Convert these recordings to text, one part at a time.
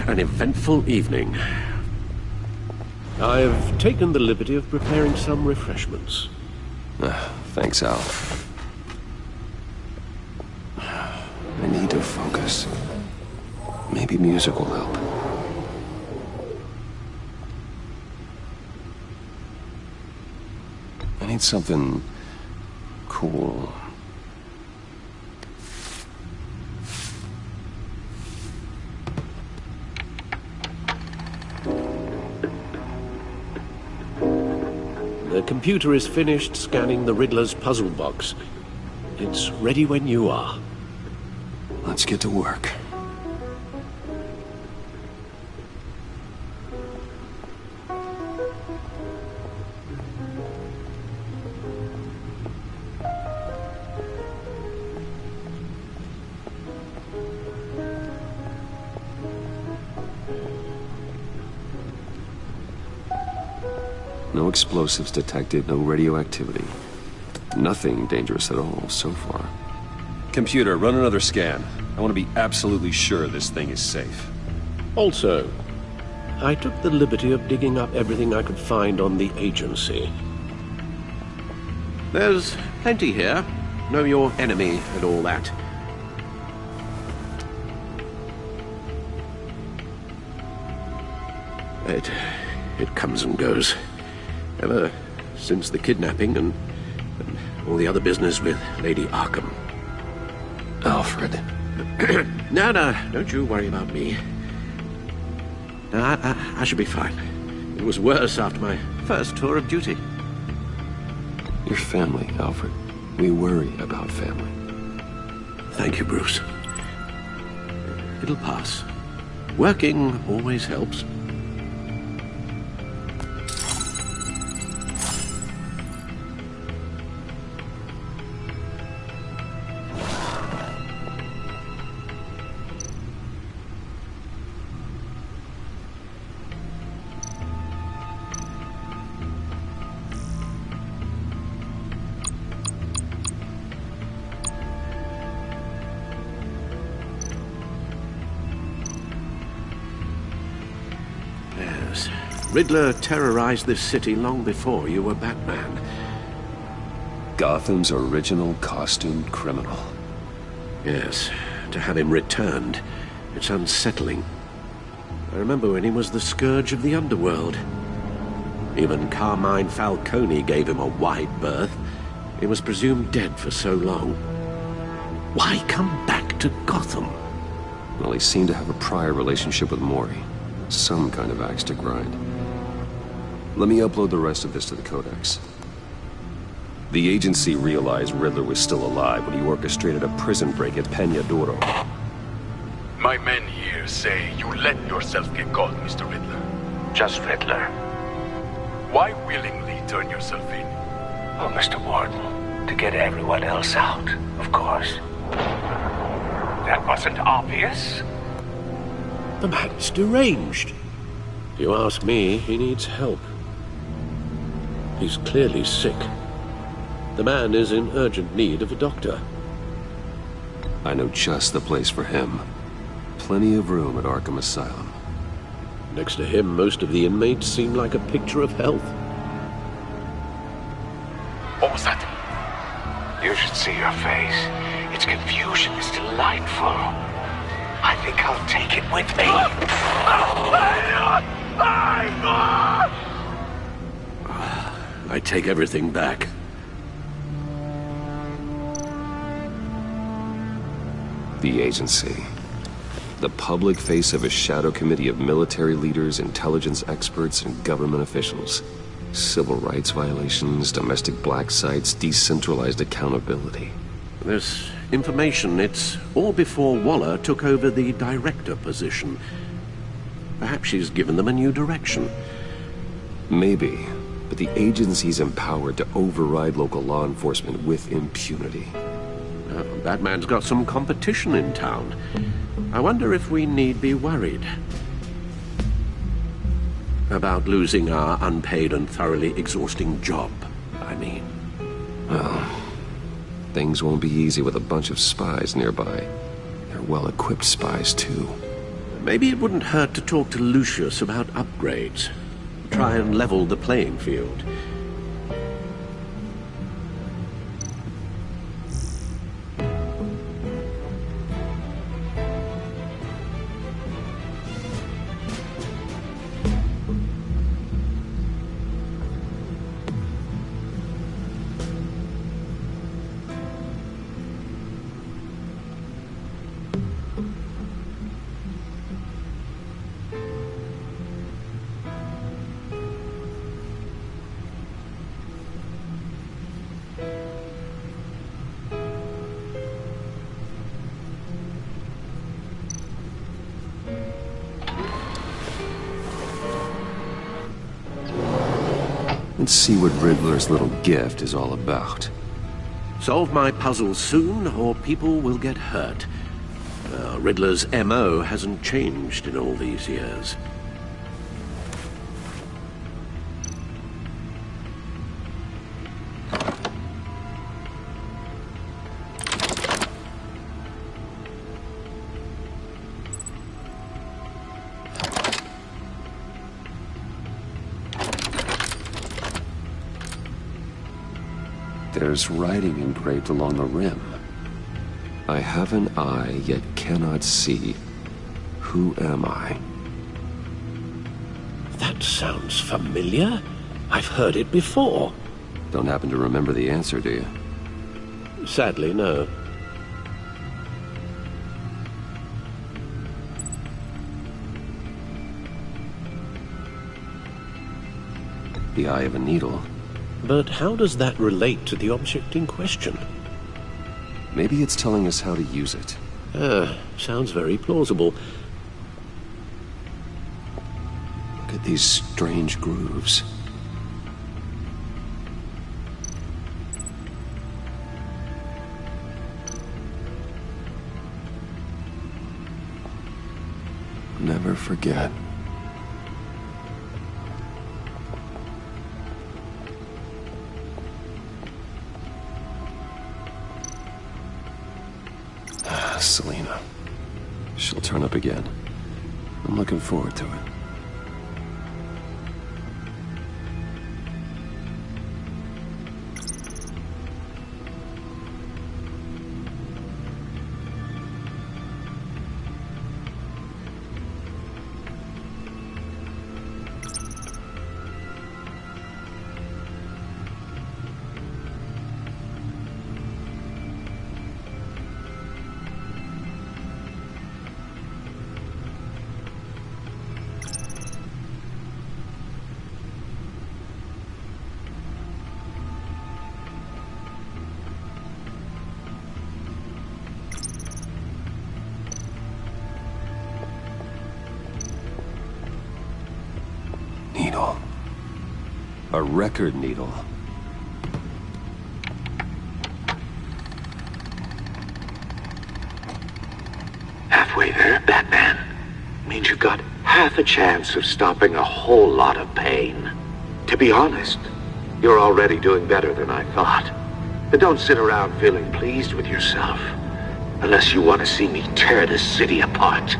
an eventful evening. I've taken the liberty of preparing some refreshments. Thanks, Al. I need to focus. Maybe music will help. I need something cool. The computer is finished scanning the Riddler's puzzle box. It's ready when you are. Let's get to work. No explosives detected, no radioactivity. Nothing dangerous at all so far. Computer, run another scan. I want to be absolutely sure this thing is safe. Also, I took the liberty of digging up everything I could find on the agency. There's plenty here. Know your enemy and all that. It comes and goes. Ever since the kidnapping and all the other business with Lady Arkham. Alfred. No, don't you worry about me. No, I should be fine. It was worse after my first tour of duty. Your family, Alfred. We worry about family. Thank you, Bruce. It'll pass. Working always helps. Riddler terrorized this city long before you were Batman. Gotham's original costumed criminal. Yes, to have him returned, it's unsettling. I remember when he was the scourge of the underworld. Even Carmine Falcone gave him a wide berth. He was presumed dead for so long. Why come back to Gotham? Well, he seemed to have a prior relationship with Mori. Some kind of axe to grind. Let me upload the rest of this to the Codex. The agency realized Riddler was still alive when he orchestrated a prison break at Peña Duro. My men here say you let yourself get caught, Mr. Riddler. Just Riddler. Why willingly turn yourself in? Oh, Mr. Warden, to get everyone else out, of course. That wasn't obvious. The man's deranged. If you ask me, he needs help. He's clearly sick. The man is in urgent need of a doctor. I know just the place for him. Plenty of room at Arkham Asylum. Next to him, most of the inmates seem like a picture of health. What was that? You should see your face. Its confusion is delightful. I think I'll take it with me. I take everything back. The agency. The public face of a shadow committee of military leaders, intelligence experts, and government officials. Civil rights violations, domestic black sites, decentralized accountability. This information, it's all before Waller took over the director position. Perhaps she's given them a new direction. Maybe, but the agency's empowered to override local law enforcement with impunity. Batman's got some competition in town. I wonder if we need be worried about losing our unpaid and thoroughly exhausting job, I mean. Well, things won't be easy with a bunch of spies nearby. They're well-equipped spies, too. Maybe it wouldn't hurt to talk to Lucius about upgrades. Try and level the playing field. Let's see what Riddler's little gift is all about. Solve my puzzles soon, or people will get hurt. Riddler's MO hasn't changed in all these years. There's writing engraved along the rim. I have an eye, yet cannot see. Who am I? That sounds familiar. I've heard it before. Don't happen to remember the answer, do you? Sadly, no. The eye of a needle. But how does that relate to the object in question? Maybe it's telling us how to use it. Sounds very plausible. Look at these strange grooves. Never forget. Selena. She'll turn up again. I'm looking forward to it. Needle. A record needle. Halfway there, Batman. Means you've got half a chance of stopping a whole lot of pain. To be honest, you're already doing better than I thought. But don't sit around feeling pleased with yourself. Unless you want to see me tear this city apart.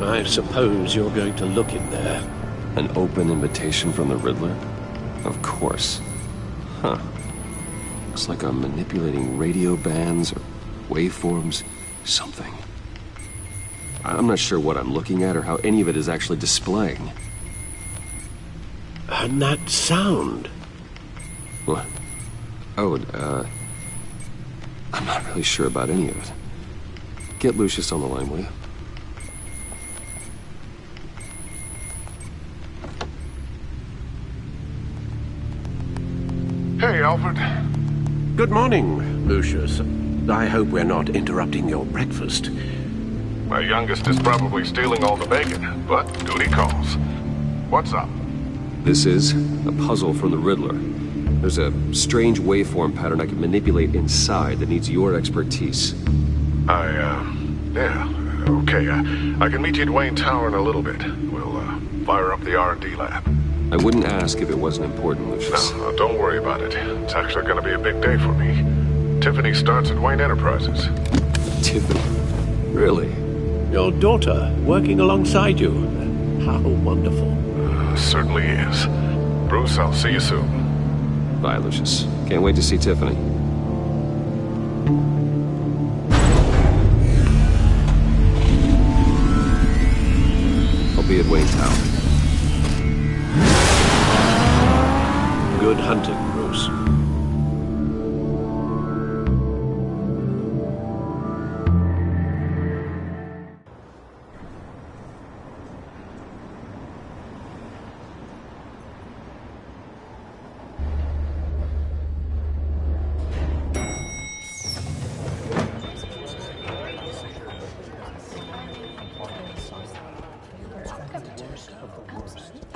I suppose you're going to look in there. An open invitation from the Riddler? Of course. Huh. Looks like I'm manipulating radio bands or waveforms. Something. I'm not sure what I'm looking at or how any of it is actually displaying. And that sound. What? Oh, I'm not really sure about any of it. Get Lucius on the line, will you? Hey, Alfred. Good morning, Lucius. I hope we're not interrupting your breakfast. My youngest is probably stealing all the bacon, but duty calls. What's up? This is a puzzle from the Riddler. There's a strange waveform pattern I can manipulate inside that needs your expertise. Yeah, okay. I can meet you at Wayne Tower in a little bit. We'll, fire up the R&D lab. I wouldn't ask if it wasn't important, Lucius. No, don't worry about it. It's actually gonna be a big day for me. Tiffany starts at Wayne Enterprises. Tiffany. Really? Your daughter, working alongside you. How wonderful. Certainly is. Bruce, I'll see you soon. Bye, Lucius. Can't wait to see Tiffany. I'll be at Wayne Tower. Good hunting, Bruce.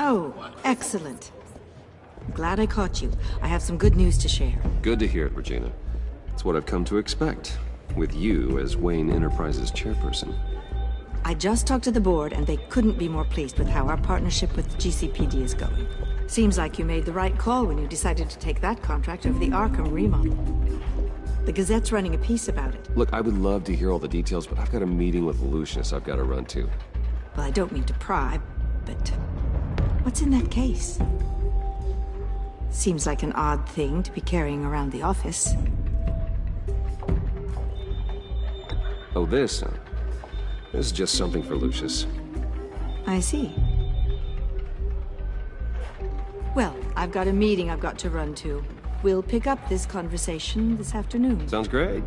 Oh, excellent. Glad I caught you. I have some good news to share. Good to hear it, Regina. It's what I've come to expect, with you as Wayne Enterprises chairperson. I just talked to the board, and they couldn't be more pleased with how our partnership with GCPD is going. Seems like you made the right call when you decided to take that contract over the Arkham remodel. The Gazette's running a piece about it. Look, I would love to hear all the details, but I've got a meeting with Lucius I've got to run to. Well, I don't mean to pry, but what's in that case? Seems like an odd thing to be carrying around the office. Oh, this? This is just something for Lucius. I see. Well, I've got a meeting I've got to run to. We'll pick up this conversation this afternoon. Sounds great.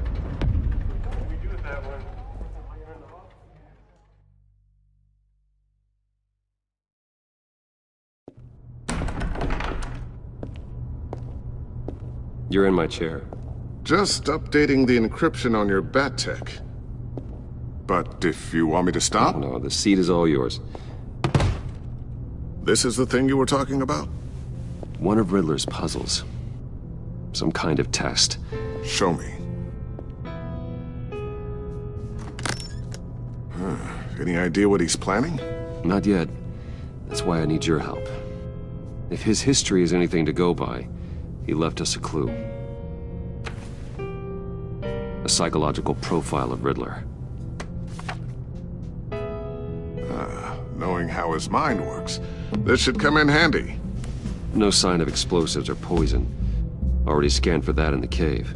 You're in my chair. Just updating the encryption on your bat tech. But if you want me to stop, No, the seat is all yours. this is the thing you were talking about? One of Riddler's puzzles. Some kind of test. Show me. Any idea what he's planning? Not yet. That's why I need your help. If his history is anything to go by, he left us a clue. A psychological profile of Riddler. Knowing how his mind works, this should come in handy. No sign of explosives or poison. Already scanned for that in the cave.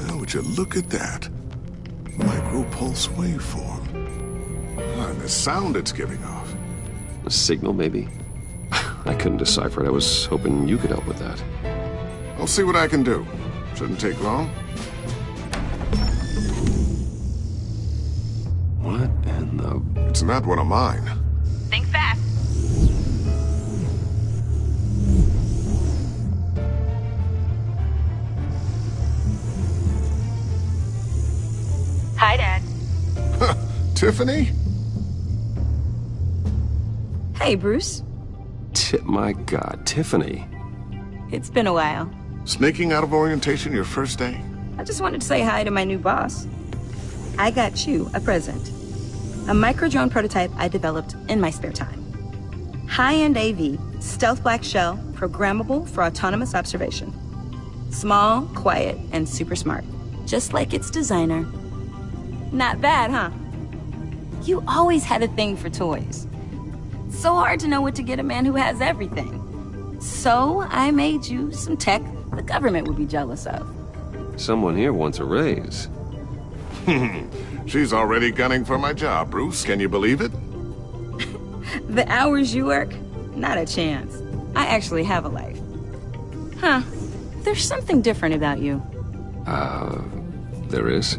Now, would you look at that? Micropulse waveform. And the sound it's giving off. A signal, maybe? I couldn't decipher it. I was hoping you could help with that. I'll see what I can do. Shouldn't take long. What in the... It's not one of mine. Think fast. Hi, Dad. Tiffany? Hey, Bruce. My God, Tiffany. It's been a while. Sneaking out of orientation your first day? I just wanted to say hi to my new boss. I got you a present. A micro-drone prototype I developed in my spare time. High-end AV, stealth black shell, programmable for autonomous observation. Small, quiet, and super smart. Just like its designer. Not bad, huh? You always had a thing for toys. So hard to know what to get a man who has everything. So I made you some tech the government would be jealous of. Someone here wants a raise. She's already gunning for my job, Bruce. Can you believe it? The hours you work? Not a chance. I actually have a life. Huh. There's something different about you. There is?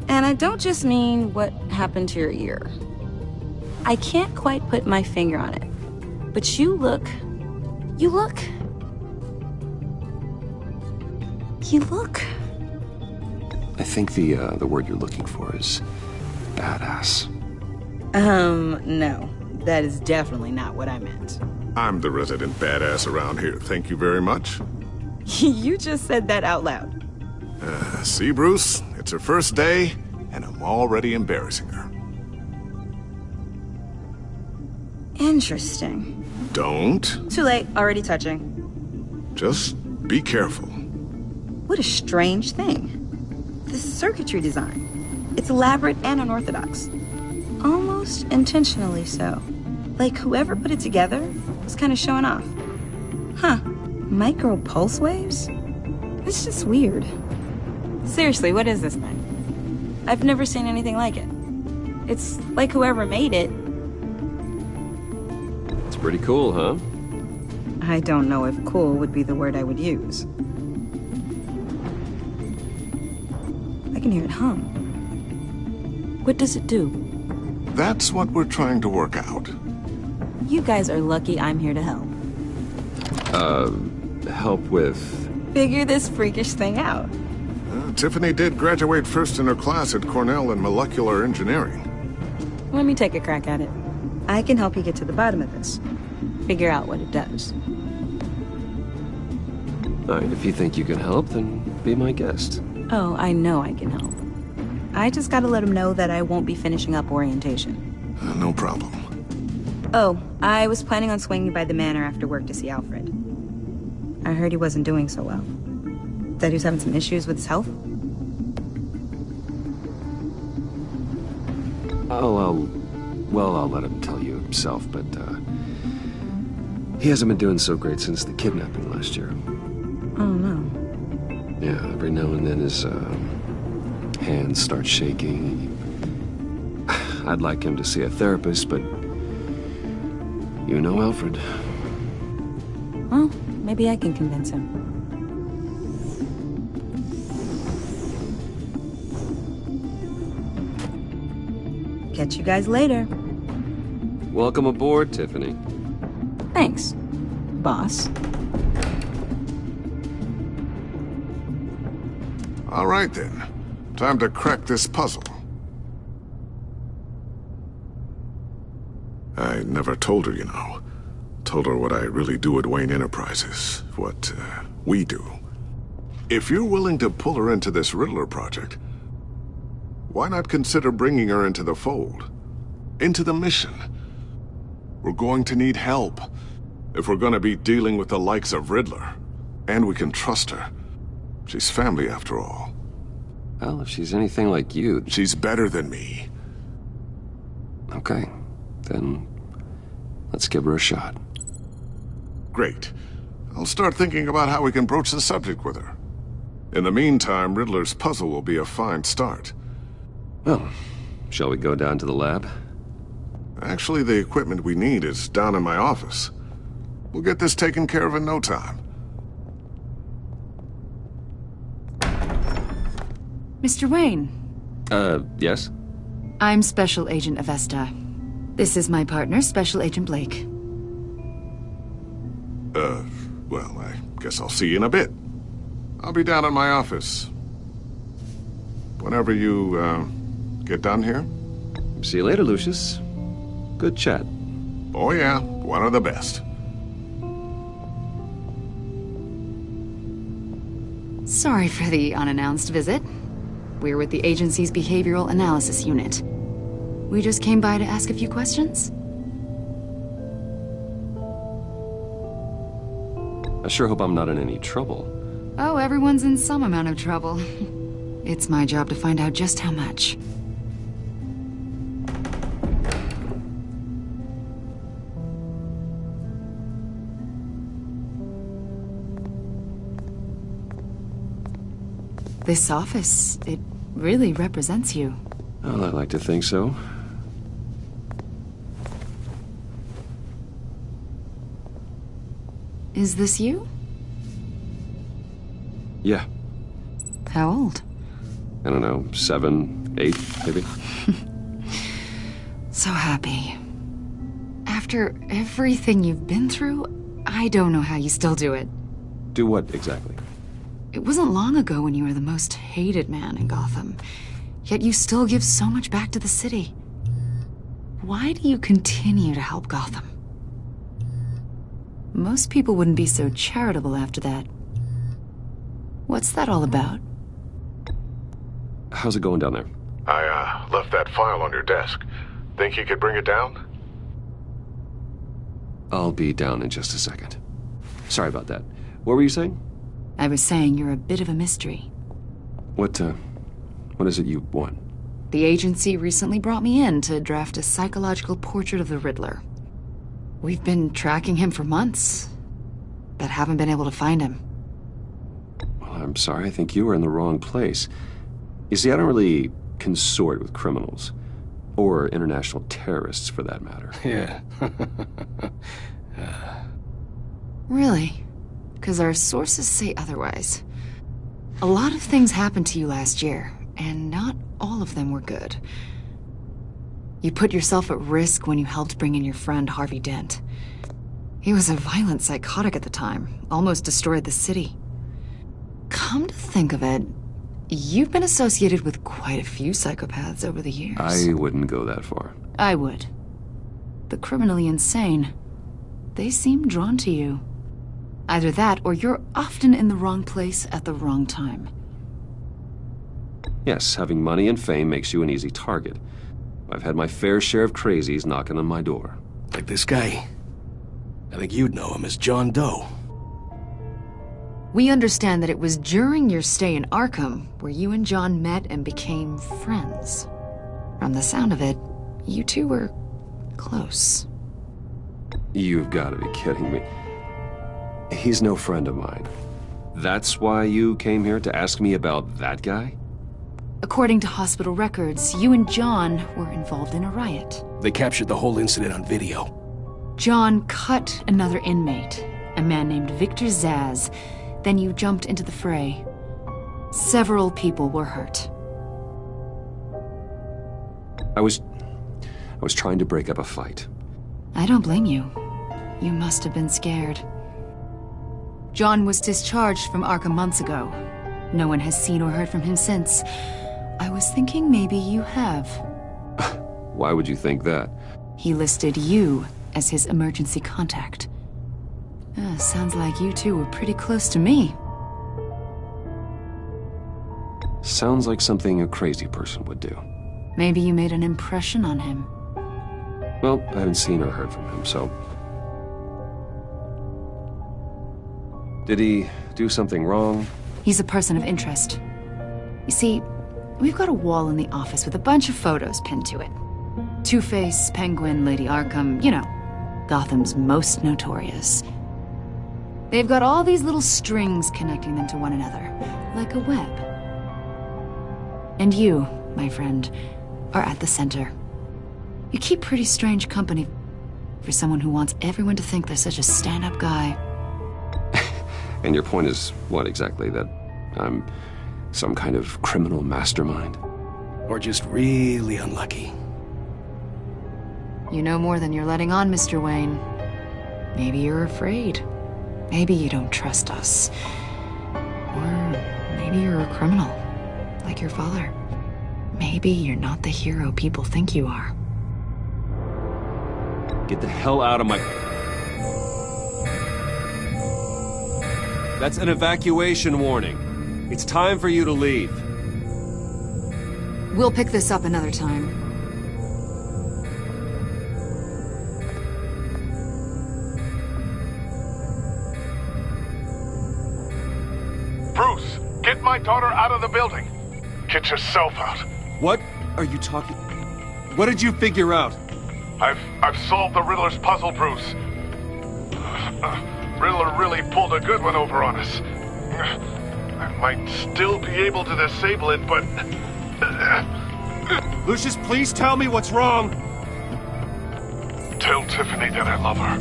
And I don't just mean what happened to your ear. I can't quite put my finger on it. But you look... I think the word you're looking for is badass. No. That is definitely not what I meant. I'm the resident badass around here. Thank you very much. You just said that out loud. See, Bruce? It's her first day, and I'm already embarrassing her. Interesting. Don't. Too late, already touching. Just be careful. What a strange thing. The circuitry design. It's elaborate and unorthodox. Almost intentionally so. Like whoever put it together was kind of showing off. Huh. Micro pulse waves? It's just weird. Seriously, what is this thing? I've never seen anything like it. It's like whoever made it. It's pretty cool, huh? I don't know if cool would be the word I would use. I can hear it hum. What does it do? That's what we're trying to work out. You guys are lucky I'm here to help. Help with... Figure this freakish thing out. Tiffany did graduate first in her class at Cornell in molecular engineering. Let me take a crack at it. I can help you get to the bottom of this. Figure out what it does. All right, if you think you can help, then be my guest. Oh, I know I can help. I just gotta let him know that I won't be finishing up orientation. No problem. Oh, I was planning on swinging by the manor after work to see Alfred. I heard he wasn't doing so well. That he was having some issues with his health? I'll let him tell you himself, but, he hasn't been doing so great since the kidnapping last year. Oh, no. Yeah, every now and then his, hands start shaking. I'd like him to see a therapist, but you know Alfred. Well, maybe I can convince him. Catch you guys later. Welcome aboard, Tiffany. Thanks, boss. All right, then. Time to crack this puzzle. I never told her, you know. Told her what I really do at Wayne Enterprises. What, we do. If you're willing to pull her into this Riddler project, why not consider bringing her into the fold? Into the mission? We're going to need help if we're going to be dealing with the likes of Riddler. And we can trust her. She's family, after all. Well, if she's anything like you... She's better than me. Okay, then let's give her a shot. Great. I'll start thinking about how we can broach the subject with her. In the meantime, Riddler's puzzle will be a fine start. Well, shall we go down to the lab? Actually, the equipment we need is down in my office. We'll get this taken care of in no time. Mr. Wayne. Yes? I'm Special Agent Avesta. This is my partner, Special Agent Blake. Well, I guess I'll see you in a bit. I'll be down in my office. Whenever you, get done here. See you later, Lucius. Good chat. Oh yeah, one of the best. Sorry for the unannounced visit. We're with the agency's Behavioral Analysis Unit. We just came by to ask a few questions. I sure hope I'm not in any trouble. Oh, everyone's in some amount of trouble. It's my job to find out just how much. This office, it really represents you. Well, I like to think so. Is this you? Yeah. How old? I don't know, 7, 8, maybe? So happy. After everything you've been through, I don't know how you still do it. Do what, exactly? It wasn't long ago when you were the most hated man in Gotham. Yet you still give so much back to the city. Why do you continue to help Gotham? Most people wouldn't be so charitable after that. What's that all about? How's it going down there? I, left that file on your desk. Think you could bring it down? I'll be down in just a second. Sorry about that. What were you saying? I was saying you're a bit of a mystery. What is it you want? The agency recently brought me in to draft a psychological portrait of the Riddler. We've been tracking him for months, but haven't been able to find him. Well, I'm sorry. I think you were in the wrong place. You see, I don't really consort with criminals. Or international terrorists, for that matter. Yeah. Really? Because our sources say otherwise. A lot of things happened to you last year, and not all of them were good. You put yourself at risk when you helped bring in your friend Harvey Dent. He was a violent psychotic at the time, almost destroyed the city. Come to think of it, you've been associated with quite a few psychopaths over the years. I wouldn't go that far. I would. The criminally insane, they seem drawn to you. Either that, or you're often in the wrong place at the wrong time. Yes, having money and fame makes you an easy target. I've had my fair share of crazies knocking on my door. Like this guy. I think you'd know him as John Doe. We understand that it was during your stay in Arkham where you and John met and became friends. From the sound of it, you two were close. You've got to be kidding me. He's no friend of mine. That's why you came here to ask me about that guy? According to hospital records, you and John were involved in a riot. They captured the whole incident on video. John cut another inmate, a man named Victor Zaz. Then you jumped into the fray. Several people were hurt. I was trying to break up a fight. I don't blame you. You must have been scared. John was discharged from Arkham months ago. No one has seen or heard from him since. I was thinking maybe you have. Why would you think that? He listed you as his emergency contact. Sounds like you two were pretty close to me. Sounds like something a crazy person would do. Maybe you made an impression on him. Well, I haven't seen or heard from him, so... Did he do something wrong? He's a person of interest. You see, we've got a wall in the office with a bunch of photos pinned to it. Two-Face, Penguin, Lady Arkham, you know, Gotham's most notorious. They've got all these little strings connecting them to one another, like a web. And you, my friend, are at the center. You keep pretty strange company for someone who wants everyone to think they're such a stand-up guy. And your point is, what exactly? That I'm some kind of criminal mastermind? Or just really unlucky. You know more than you're letting on, Mr. Wayne. Maybe you're afraid. Maybe you don't trust us. Or maybe you're a criminal, like your father. Maybe you're not the hero people think you are. Get the hell out of my... That's an evacuation warning. It's time for you to leave. We'll pick this up another time. Bruce, get my daughter out of the building. Get yourself out. What are you talking... What did you figure out? I've solved the Riddler's puzzle, Bruce. Riddler really pulled a good one over on us. I might still be able to disable it, but... Lucius, please tell me what's wrong. Tell Tiffany that I love her.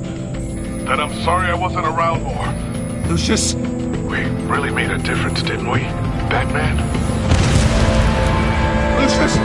That I'm sorry I wasn't around more. Lucius! We really made a difference, didn't we, Batman? Lucius!